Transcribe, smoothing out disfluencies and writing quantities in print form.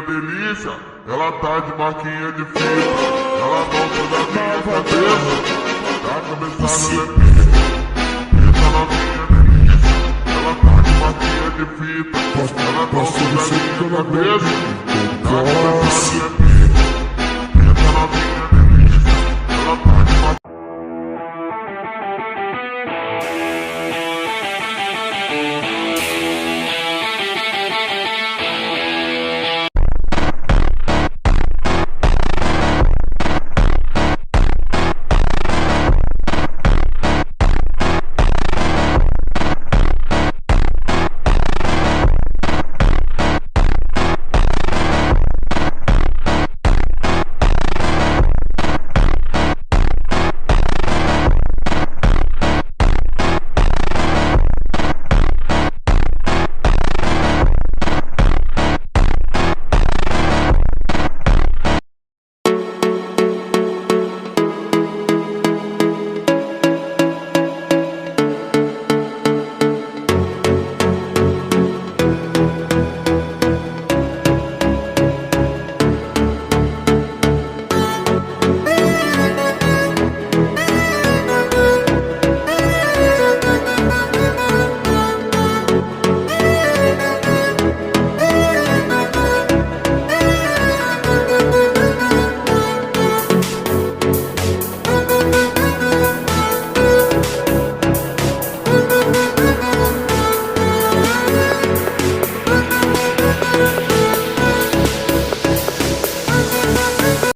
minha delícia, ela tá de marquinha de fita. Ela volta da minha cabeça, da cabeçada lepinha. Eita novinha delícia, ela tá de marquinha de fita. Ela volta da minha cabeça, da cabeçada lepinha.